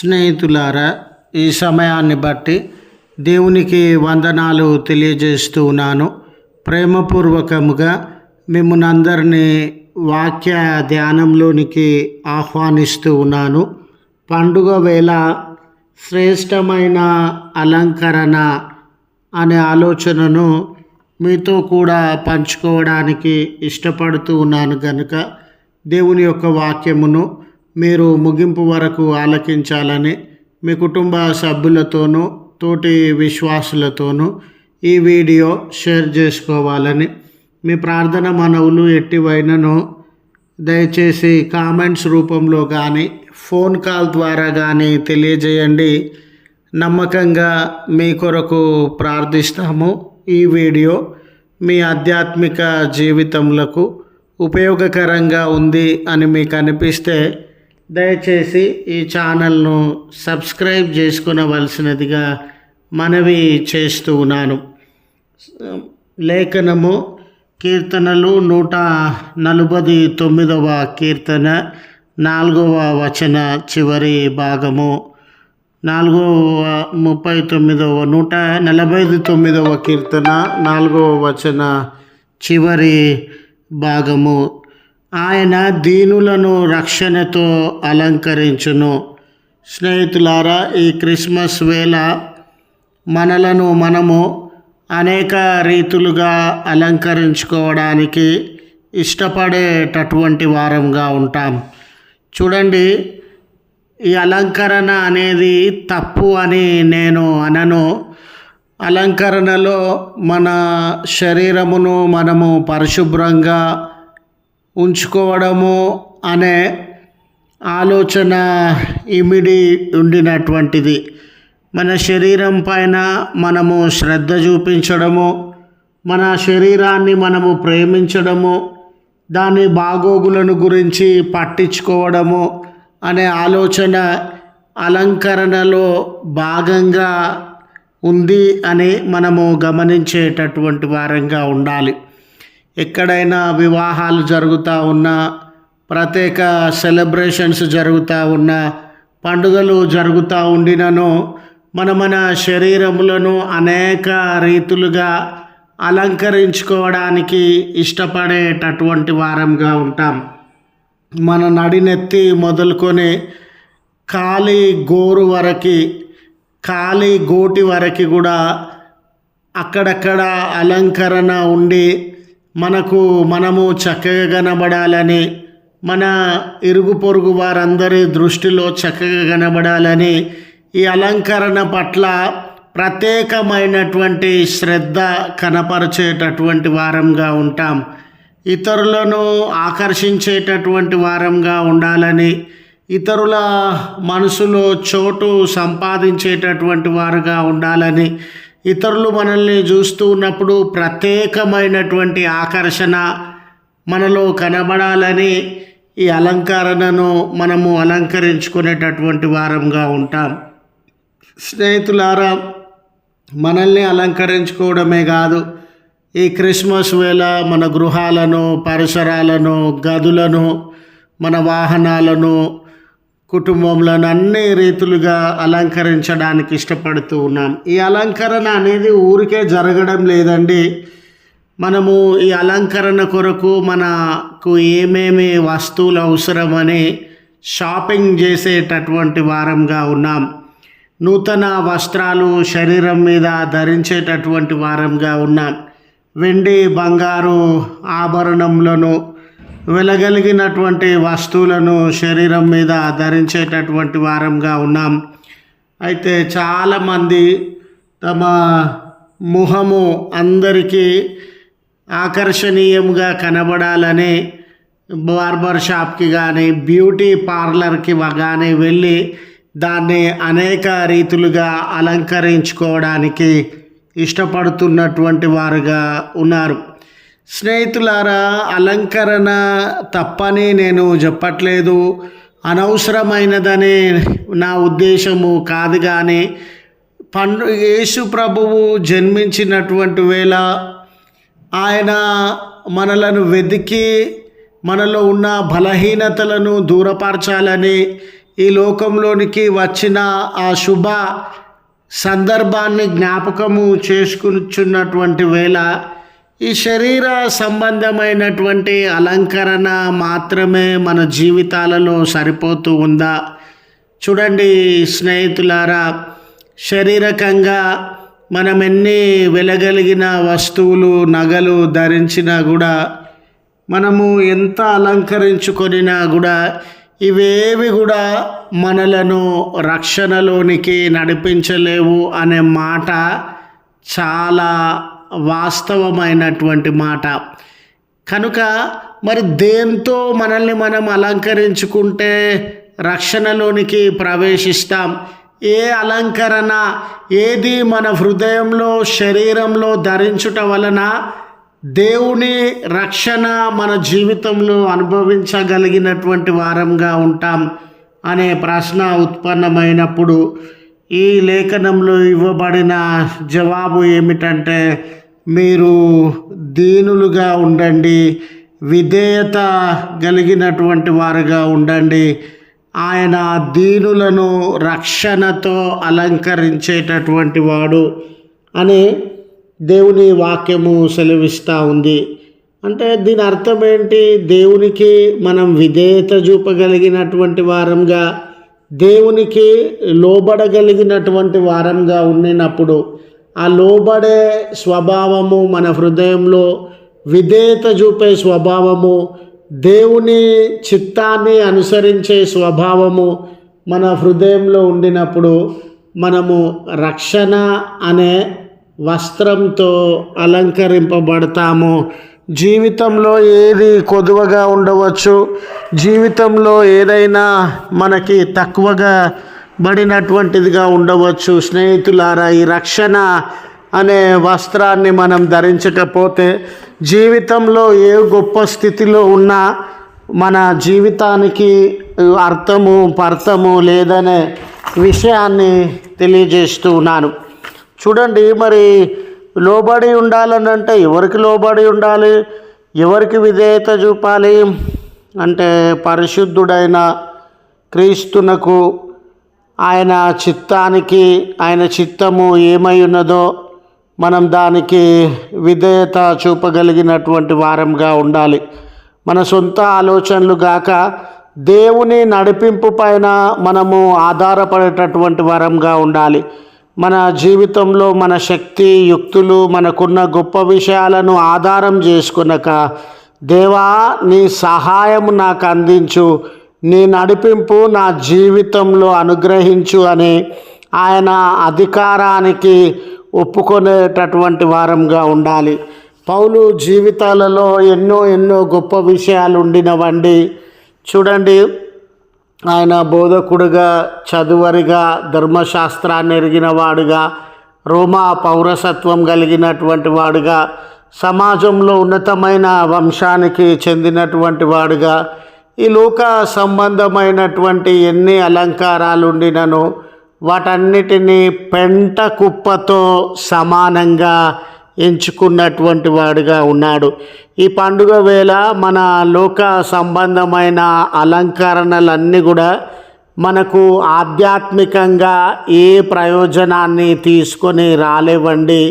స్నేహితులారా, ఈ సమయాన్ని బట్టి దేవునికి వందనాలు తెలియజేస్తూ ఉన్నాను. ప్రేమపూర్వకముగా మిమ్మల్ని అందరినీ వాక్య ధ్యానంలోనికి ఆహ్వానిస్తూ ఉన్నాను. పండుగ వేళ శ్రేష్టమైన అలంకరణ అనే ఆలోచనను మీతో కూడా పంచుకోవడానికి ఇష్టపడుతూ ఉన్నాను కనుక దేవుని యొక్క వాక్యమును మీరు ముగింపు వరకు ఆలకించాలని మీ కుటుంబ సభ్యులతోనూ తోటి విశ్వాసులతోనూ ఈ వీడియో షేర్ చేసుకోవాలని మీ ప్రార్థన మనవులు ఎట్టివైనను దయచేసి కామెంట్స్ రూపంలో కానీ ఫోన్ కాల్ ద్వారా కానీ తెలియజేయండి. నమ్మకంగా మీ కొరకు ప్రార్థిస్తాము. ఈ వీడియో మీ ఆధ్యాత్మిక జీవితములకు ఉపయోగకరంగా ఉంది అని మీకు అనిపిస్తే దయచేసి ఈ ఛానల్ను సబ్స్క్రైబ్ చేసుకునవలసినదిగా మనవి చేస్తూ ఉన్నాను. లేఖనము కీర్తనలు 149వ కీర్తన 4వ వచన చివరి భాగము, 149వ కీర్తన 4వ వచన చివరి భాగము. ఆయన దీనులను రక్షణతో అలంకరించును. స్నేహితులారా, ఈ క్రిస్మస్ వేళ మనము అనేక రీతులుగా అలంకరించుకోవడానికి ఇష్టపడేటటువంటి వారంగా ఉంటాం. చూడండి, ఈ అలంకరణ అనేది తప్పు అని నేను అనను. అలంకరణలో మన శరీరమును మనము పరిశుభ్రంగా ఉంచుకోవడము అనే ఆలోచన ఇమిడి ఉండినటువంటిది. మన శరీరం పైన మనము శ్రద్ధ చూపించడము, మన శరీరాన్ని మనము ప్రేమించడము, దాని బాగోగులను గురించి పట్టించుకోవడము అనే ఆలోచన అలంకరణలో భాగంగా ఉంది అని మనము గమనించేటటువంటి వారంగా ఉండాలి. ఎక్కడైనా వివాహాలు జరుగుతూ ఉన్నా, ప్రత్యేక సెలబ్రేషన్స్ జరుగుతూ ఉన్నా, పండుగలు జరుగుతూ ఉండినను మన శరీరములను అనేక రీతులుగా అలంకరించుకోవడానికి ఇష్టపడేటటువంటి వారంగా ఉంటాం. మన నడినెత్తి మొదలుకొని కాలి గోటి వరకు కూడా అక్కడక్కడ అలంకరణ ఉండి మనము చక్కగా కనబడాలని, మన ఇరుగు పొరుగు వారందరి దృష్టిలో చక్కగా కనబడాలని ఈ అలంకరణ పట్ల ప్రత్యేకమైనటువంటి శ్రద్ధ కనపరిచేటటువంటి వారంగా ఉంటాం. ఇతరులను ఆకర్షించేటటువంటి వారంగా ఉండాలని, ఇతరుల మనసులో చోటు సంపాదించేటటువంటి వారుగా ఉండాలని, ఇతరులు మనల్ని చూస్తూ ఉన్నప్పుడు ప్రత్యేకమైనటువంటి ఆకర్షణ మనలో కనబడాలని ఈ అలంకరణను మనము అలంకరించుకునేటటువంటి వారంగా ఉంటాం. స్నేహితులారా, మనల్ని అలంకరించుకోవడమే కాదు, ఈ క్రిస్మస్ వేళ మన గృహాలను, పరిసరాలను, గదులను, మన వాహనాలను, కుటుంబంలను అన్ని రీతులుగా అలంకరించడానికి ఇష్టపడుతూ ఉన్నాం. ఈ అలంకరణ అనేది ఊరికే జరగడం లేదండి. మనము ఈ అలంకరణ కొరకు మనకు ఏమేమి వస్తువులు అవసరమని షాపింగ్ చేసేటటువంటి వారంగా ఉన్నాం. నూతన వస్త్రాలు శరీరం మీద ధరించేటటువంటి వారంగా ఉన్నాం. వెండి బంగారు ఆభరణములను, వెలగలిగినటువంటి వస్తువులను శరీరం మీద ధరించేటటువంటి వారంగా ఉన్నాం. అయితే చాలామంది తమ ముఖము అందరికీ ఆకర్షణీయంగా కనబడాలని బార్బర్ షాప్కి కానీ బ్యూటీ పార్లర్కి కానీ వెళ్ళి దాన్ని అనేక రీతులుగా అలంకరించుకోవడానికి ఇష్టపడుతున్నటువంటి వారుగా ఉన్నారు. స్నేహితులారా, అలంకరణ తప్పని నేను చెప్పట్లేదు, అనవసరమైనదని నా ఉద్దేశము కాదు. కానీ యేసు ప్రభువు జన్మించినటువంటి వేళ ఆయన మనలను వెతికి మనలో ఉన్న బలహీనతలను దూరపరచాలని ఈ లోకంలోనికి వచ్చిన ఆ శుభ సందర్భాన్ని జ్ఞాపకము చేసుకున్నటువంటి వేళ ఈ శరీర సంబంధమైనటువంటి అలంకరణ మాత్రమే మన జీవితాలలో సరిపోతూ ఉందా? చూడండి స్నేహితులారా, శారీరకంగా మనం ఎన్ని వెలగలిగిన వస్తువులు నగలు ధరించినా కూడా, మనము ఎంత అలంకరించుకొనినా కూడా ఇవేవి కూడా మనలను రక్షణలోనికి నడిపించలేవు అనే మాట చాలా వాస్తవమైనటువంటి మాట. కనుక మరి దేంతో మనల్ని మనం అలంకరించుకుంటే రక్షణలోనికి ప్రవేశిస్తాం? ఏ అలంకరణ ఏది మన హృదయంలో శరీరంలో ధరించుట వలన దేవుని రక్షణ మన జీవితంలో అనుభవించగలిగినటువంటి వారంగా ఉంటాం అనే ప్రశ్న ఉత్పన్నమైనప్పుడు ఈ లేఖనంలో ఇవ్వబడిన జవాబు ఏమిటంటే, మీరు దీనులుగా ఉండండి, విధేయత కలిగినటువంటి వారుగా ఉండండి. ఆయన దీనులను రక్షణతో అలంకరించేటటువంటి వాడు అని దేవుని వాక్యము సెలవిస్తూ ఉంది. అంటే దీని అర్థం ఏంటి? దేవునికి మనం విధేయత చూపగలిగినటువంటి వారంగా, దేవునికి లోబడగలిగినటువంటి వారంగా ఉండినప్పుడు ఆ లోబడే స్వభావము మన హృదయంలో, విధేయత చూపే స్వభావము, దేవుని చిత్తాన్ని అనుసరించే స్వభావము మన హృదయంలో ఉండినప్పుడు మనము రక్షణ అనే వస్త్రంతో అలంకరింపబడతాము. జీవితంలో ఏది కొదువగా ఉండవచ్చు, జీవితంలో ఏదైనా మనకి తక్కువగా బడినటువంటిదిగా ఉండవచ్చు. స్నేహితులారా, ఈ రక్షణ అనే వస్త్రాన్ని మనం ధరించకపోతే జీవితంలో ఏ గొప్ప స్థితిలో ఉన్నా మన జీవితానికి అర్థము పర్థము లేదనే విషయాన్ని తెలియజేస్తూ ఉన్నాను. చూడండి, మరి లోబడి ఉండాలని అంటే ఎవరికి లోబడి ఉండాలి, ఎవరికి విధేయత చూపాలి అంటే పరిశుద్ధుడైన క్రీస్తునకు, ఆయన చిత్తానికి, ఆయన చిత్తము ఏమై ఉన్నదో మనం దానికి విధేయత చూపగలిగినటువంటి వారంగా ఉండాలి. మన సొంత ఆలోచనలు గాక దేవుని నడిపింపు పైన మనము ఆధారపడేటటువంటి వారంగా ఉండాలి. మన జీవితంలో మన శక్తి యుక్తులు, మనకున్న గొప్ప విషయాలను ఆధారం చేసుకునక, దేవా నీ సహాయం నాకు అందించు, నీ నడిపింపు నా జీవితంలో అనుగ్రహించు అని ఆయన అధికారానికి ఒప్పుకునేటటువంటి వారంగా ఉండాలి. పౌలు జీవితాలలో ఎన్నో గొప్ప విషయాలు ఉండినవండి. చూడండి, ఆయన బోధకుడుగా, చదువరిగా, ధర్మశాస్త్రాన్ని ఎరిగిన వాడుగా, రోమా పౌరసత్వం కలిగినటువంటి వాడుగా, సమాజంలో ఉన్నతమైన వంశానికి చెందినటువంటి వాడుగా, ఈ లోక సంబంధమైనటువంటి ఎన్ని అలంకారాలు ఉండినను వాటన్నిటినీ పెంట కుప్పతో సమానంగా ఎంచుకున్నటువంటి వాడుగా ఉన్నాడు. ఈ పండుగ వేళ మన లోక సంబంధమైన అలంకరణలన్నీ కూడా మనకు ఆధ్యాత్మికంగా ఏ ప్రయోజనాన్ని తీసుకొని రాలేవండి.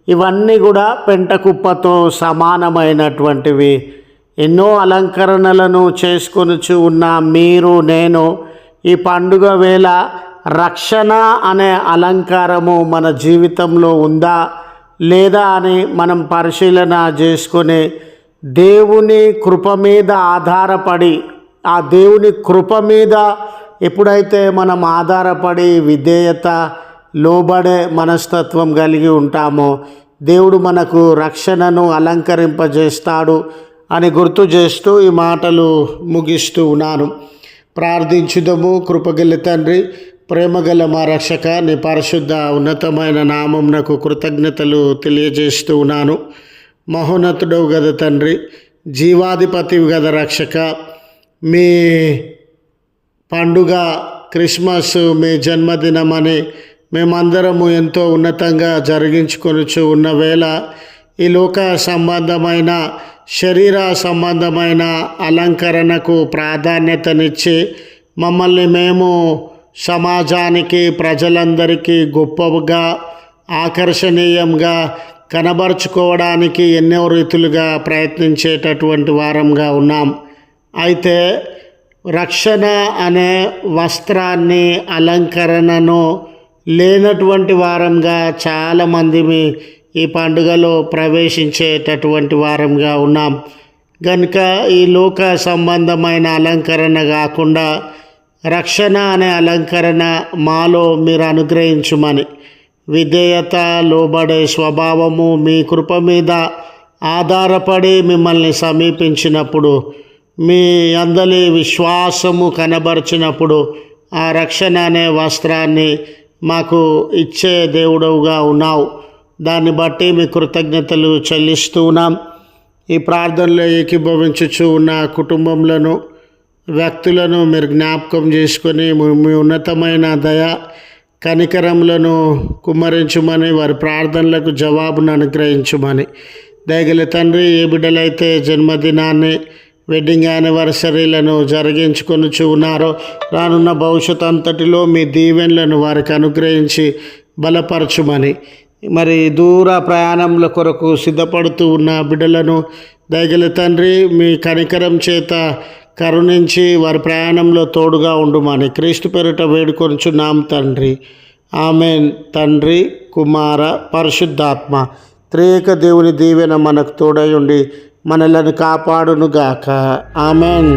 ఇవన్నీ కూడా పెంట కుప్పతో సమానమైనటువంటివి. ఎన్నో అలంకరణలను చేసుకొనుచు ఉన్న మీరు నేను ఈ పండుగ వేళ రక్షణ అనే అలంకారము మన జీవితంలో ఉందా లేదా అని మనం పరిశీలన చేసుకొని దేవుని కృప మీద ఆధారపడి, ఆ దేవుని కృప మీద ఎప్పుడైతే మనం ఆధారపడి విధేయత లోబడే మనస్తత్వం కలిగి ఉంటామో దేవుడు మనకు రక్షణను అలంకరింపజేస్తాడు అని గుర్తు చేస్తూ ఈ మాటలు ముగిస్తూ ఉన్నాను. ప్రార్థించుదము. కృపగల తండ్రి, ప్రేమగల మా రక్షక, నీ పరిశుద్ధ ఉన్నతమైన నామమునకు కృతజ్ఞతలు తెలియజేస్తూ ఉన్నాను. మహోన్నతుడవు గద తండ్రి, జీవాధిపతివి గద రక్షక, మీ పండుగ క్రిస్మస్, మీ జన్మదినమని మేమందరము ఎంతో ఉన్నతంగా జరిగించుకొనుచు ఉన్న వేళ ఈ లోక సంబంధమైన శరీర సంబంధమైన అలంకరణకు ప్రాధాన్యతనిచ్చి మమ్మల్ని మేము సమాజానికి, ప్రజలందరికీ గొప్పగా, ఆకర్షణీయంగా కనబరుచుకోవడానికి ఎన్నో రీతులుగా ప్రయత్నించేటటువంటి వారంగా ఉన్నాం. అయితే రక్షణ అనే వస్త్రాన్ని, అలంకరణను లేనటువంటి వారంగా చాలామంది ఈ పండుగలో ప్రవేశించేటటువంటి వారంగా ఉన్నాం. కనుక ఈ లోక సంబంధమైన అలంకరణ కాకుండా రక్షణ అనే అలంకరణ మాలో మీరు అనుగ్రహించుమని, విధేయత, లోబడే స్వభావము మీ కృప మీద ఆధారపడి మిమ్మల్ని సమీపించినప్పుడు, మీ అందరి విశ్వాసము కనబరిచినప్పుడు ఆ రక్షణ అనే వస్త్రాన్ని మాకు ఇచ్చే దేవుడవుగా ఉన్నావు. దాన్ని బట్టి మీ కృతజ్ఞతలు చెల్లిస్తూ ఉన్నాం. ఈ ప్రార్థనలో ఏకీభవించుచు ఉన్న కుటుంబంలను, వ్యక్తులను మీరు జ్ఞాపకం చేసుకొని మీ ఉన్నతమైన దయ, కనికరములను కుమ్మరించుమని, వారి ప్రార్థనలకు జవాబును అనుగ్రహించుమని. దయగల తండ్రి, ఏ బిడ్డలైతే జన్మదినాన్ని, వెడ్డింగ్ యానివర్సరీలను జరిగించుకొనుచు ఉన్నారో రానున్న భవిష్యత్తు అంతటిలో మీ దీవెనలను వారికి అనుగ్రహించి బలపరచుమని, మరి దూర ప్రయాణముల కొరకు సిద్ధపడుతూ ఉన్న బిడ్డలను దయగల తండ్రి మీ కనికరం చేత కరుణించి వారి ప్రయాణంలో తోడుగా ఉండుమని క్రీస్తు పేరిట వేడుకొనుచున్నాం తండ్రి. ఆమెన్. తండ్రి, కుమార, పరిశుద్ధాత్మ త్రియేక దేవుని దీవెన మనకు తోడై ఉండి మనలను కాపాడునుగాక. ఆమెన్.